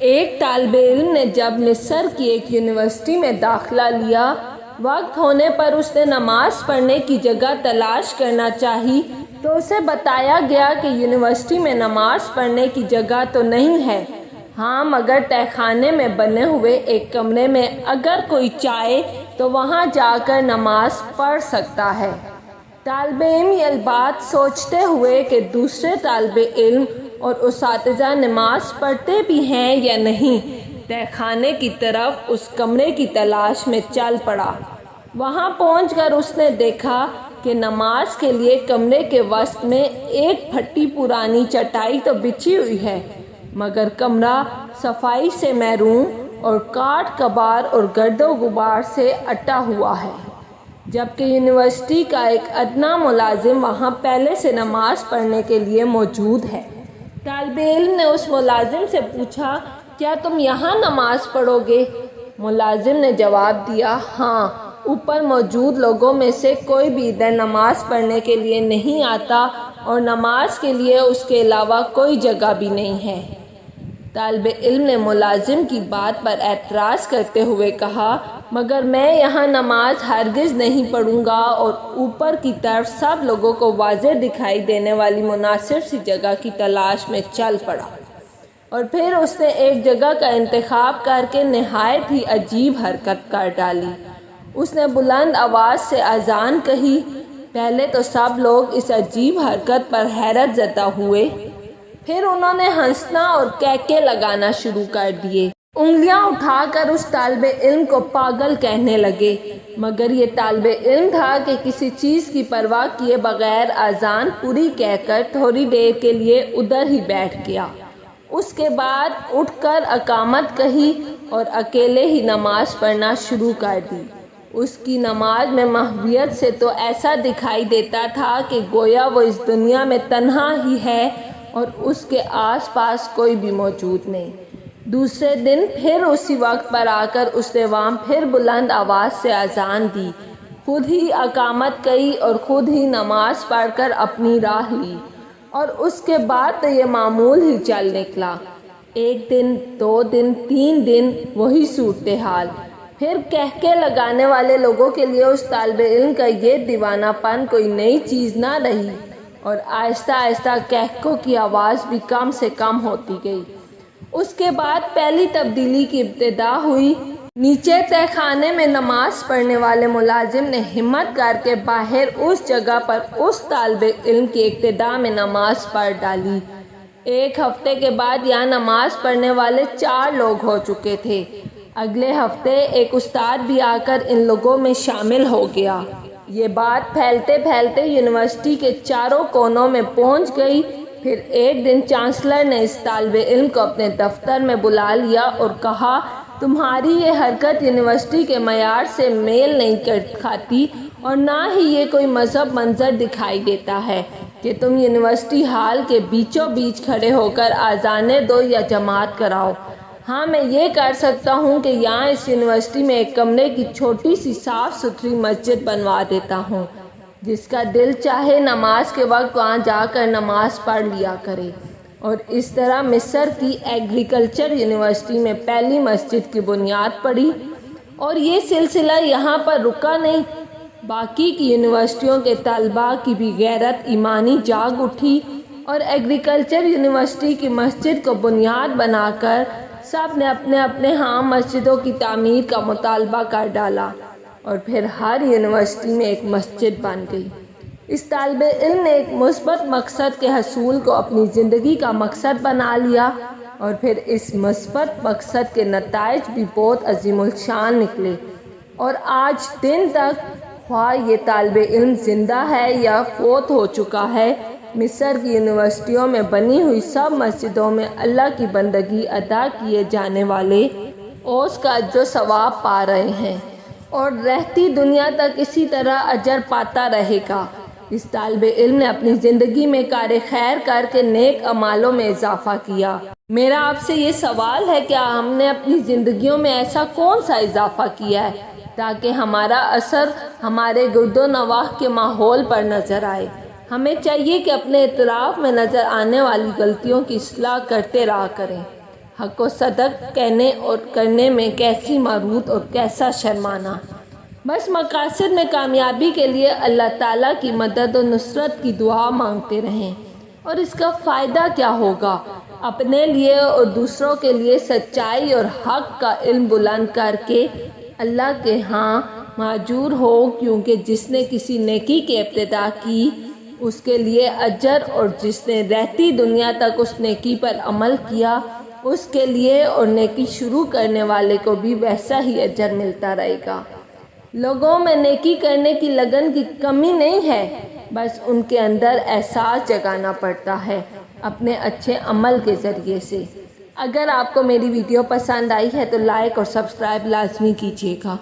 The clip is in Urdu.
ایک طالب علم نے جب مصر کی ایک یونیورسٹی میں داخلہ لیا، وقت ہونے پر اس نے نماز پڑھنے کی جگہ تلاش کرنا چاہی تو اسے بتایا گیا کہ یونیورسٹی میں نماز پڑھنے کی جگہ تو نہیں ہے، ہاں مگر تہہ خانے میں بنے ہوئے ایک کمرے میں اگر کوئی چاہے تو وہاں جا کر نماز پڑھ سکتا ہے۔ طالب علم یہ بات سوچتے ہوئے کہ دوسرے طالب علم اور اساتذہ نماز پڑھتے بھی ہیں یا نہیں، تہہ خانے کی طرف اس کمرے کی تلاش میں چل پڑا۔ وہاں پہنچ کر اس نے دیکھا کہ نماز کے لیے کمرے کے وسط میں ایک پھٹی پرانی چٹائی تو بچھی ہوئی ہے، مگر کمرہ صفائی سے محروم اور کاٹ کباڑ اور گرد و غبار سے اٹا ہوا ہے، جبکہ یونیورسٹی کا ایک ادنیٰ ملازم وہاں پہلے سے نماز پڑھنے کے لیے موجود ہے۔ طالب علم نے اس ملازم سے پوچھا، کیا تم یہاں نماز پڑھو گے؟ ملازم نے جواب دیا، ہاں، اوپر موجود لوگوں میں سے کوئی بھی ادھر نماز پڑھنے کے لیے نہیں آتا اور نماز کے لیے اس کے علاوہ کوئی جگہ بھی نہیں ہے۔ طالب علم نے ملازم کی بات پر اعتراض کرتے ہوئے کہا، مگر میں یہاں نماز ہرگز نہیں پڑھوں گا، اور اوپر کی طرف سب لوگوں کو واضح دکھائی دینے والی مناسب سی جگہ کی تلاش میں چل پڑا، اور پھر اس نے ایک جگہ کا انتخاب کر کے نہایت ہی عجیب حرکت کر ڈالی۔ اس نے بلند آواز سے اذان کہی۔ پہلے تو سب لوگ اس عجیب حرکت پر حیرت زدہ ہوئے، پھر انہوں نے ہنسنا اور کہکے لگانا شروع کر دیے، انگلیاں اٹھا کر اس طالب علم کو پاگل کہنے لگے، مگر یہ طالب علم تھا کہ کسی چیز کی پرواہ کیے بغیر اذان پوری کہہ کر تھوڑی دیر کے لیے ادھر ہی بیٹھ گیا۔ اس کے بعد اٹھ کر اقامت کہی اور اکیلے ہی نماز پڑھنا شروع کر دی۔ اس کی نماز میں محویت سے تو ایسا دکھائی دیتا تھا کہ گویا وہ اس دنیا میں تنہا ہی ہے اور اس کے آس پاس کوئی بھی موجود نہیں۔ دوسرے دن پھر اسی وقت پر آ کر اس نے وہاں پھر بلند آواز سے اذان دی، خود ہی اقامت کہی اور خود ہی نماز پڑھ کر اپنی راہ لی، اور اس کے بعد تو یہ معمول ہی چل نکلا۔ ایک دن، 2 دن، 3 دن وہی صورتحال۔ پھر کہکے لگانے والے لوگوں کے لیے اس طالب علم کا یہ دیوانہ پن کوئی نئی چیز نہ رہی، اور آہستہ آہستہ کہکوں کی آواز بھی کم سے کم ہوتی گئی۔ اس کے بعد پہلی تبدیلی کی ابتدا ہوئی۔ نیچے تہہ خانے میں نماز پڑھنے والے ملازم نے ہمت کر کے باہر اس جگہ پر اس طالب علم کی ابتدا میں نماز پڑھ ڈالی۔ ایک ہفتے کے بعد یہاں نماز پڑھنے والے 4 لوگ ہو چکے تھے۔ اگلے ہفتے ایک استاد بھی آ کر ان لوگوں میں شامل ہو گیا۔ یہ بات پھیلتے پھیلتے یونیورسٹی کے چاروں کونوں میں پہنچ گئی۔ پھر ایک دن چانسلر نے اس طالب علم کو اپنے دفتر میں بلا لیا اور کہا، تمہاری یہ حرکت یونیورسٹی کے معیار سے میل نہیں کھاتی، اور نہ ہی یہ کوئی مذہب منظر دکھائی دیتا ہے کہ تم یونیورسٹی ہال کے بیچوں بیچ کھڑے ہو کر اذانیں دو یا جماعت کراؤ۔ ہاں، میں یہ کر سکتا ہوں کہ یہاں اس یونیورسٹی میں ایک کمرے کی چھوٹی سی صاف ستھری مسجد بنوا دیتا ہوں، جس کا دل چاہے نماز کے وقت وہاں جا کر نماز پڑھ لیا کرے۔ اور اس طرح مصر کی ایگریکلچر یونیورسٹی میں پہلی مسجد کی بنیاد پڑی، اور یہ سلسلہ یہاں پر رکا نہیں۔ باقی کی یونیورسٹیوں کے طلباء کی بھی غیرت ایمانی جاگ اٹھی، اور ایگریکلچر یونیورسٹی کی مسجد کو بنیاد بنا کر سب نے اپنے اپنے ہاں مسجدوں کی تعمیر کا مطالبہ کر ڈالا، اور پھر ہر یونیورسٹی میں ایک مسجد بن گئی۔ اس طالب علم نے ایک مثبت مقصد کے حصول کو اپنی زندگی کا مقصد بنا لیا، اور پھر اس مثبت مقصد کے نتائج بھی بہت عظیم الشان نکلے، اور آج دن تک خواہ یہ طالب علم زندہ ہے یا فوت ہو چکا ہے، مصر کی یونیورسٹیوں میں بنی ہوئی سب مسجدوں میں اللہ کی بندگی ادا کیے جانے والے اس کا اجر و ثواب پا رہے ہیں، اور رہتی دنیا تک اسی طرح اجر پاتا رہے گا۔ اس طالب علم نے اپنی زندگی میں کار خیر کر کے نیک اعمالوں میں اضافہ کیا۔ میرا آپ سے یہ سوال ہے، کیا ہم نے اپنی زندگیوں میں ایسا کون سا اضافہ کیا ہے تاکہ ہمارا اثر ہمارے گرد و نواح کے ماحول پر نظر آئے؟ ہمیں چاہیے کہ اپنے اطراف میں نظر آنے والی غلطیوں کی اصلاح کرتے رہا کریں۔ حق و صدق کہنے اور کرنے میں کیسی مہارت اور کیسا شرمانا۔ بس مقاصد میں کامیابی کے لیے اللہ تعالیٰ کی مدد و نصرت کی دعا مانگتے رہیں۔ اور اس کا فائدہ کیا ہوگا؟ اپنے لیے اور دوسروں کے لیے سچائی اور حق کا علم بلند کر کے اللہ کے ہاں ماجور ہو، کیونکہ جس نے کسی نیکی کی ابتدا کی اس کے لیے اجر، اور جس نے رہتی دنیا تک اس نیکی پر عمل کیا اس کے لیے اور نیکی شروع کرنے والے کو بھی ویسا ہی اجر ملتا رہے گا۔ لوگوں میں نیکی کرنے کی لگن کی کمی نہیں ہے، بس ان کے اندر احساس جگانا پڑتا ہے اپنے اچھے عمل کے ذریعے سے۔ اگر آپ کو میری ویڈیو پسند آئی ہے تو لائک اور سبسکرائب لازمی کیجیے گا۔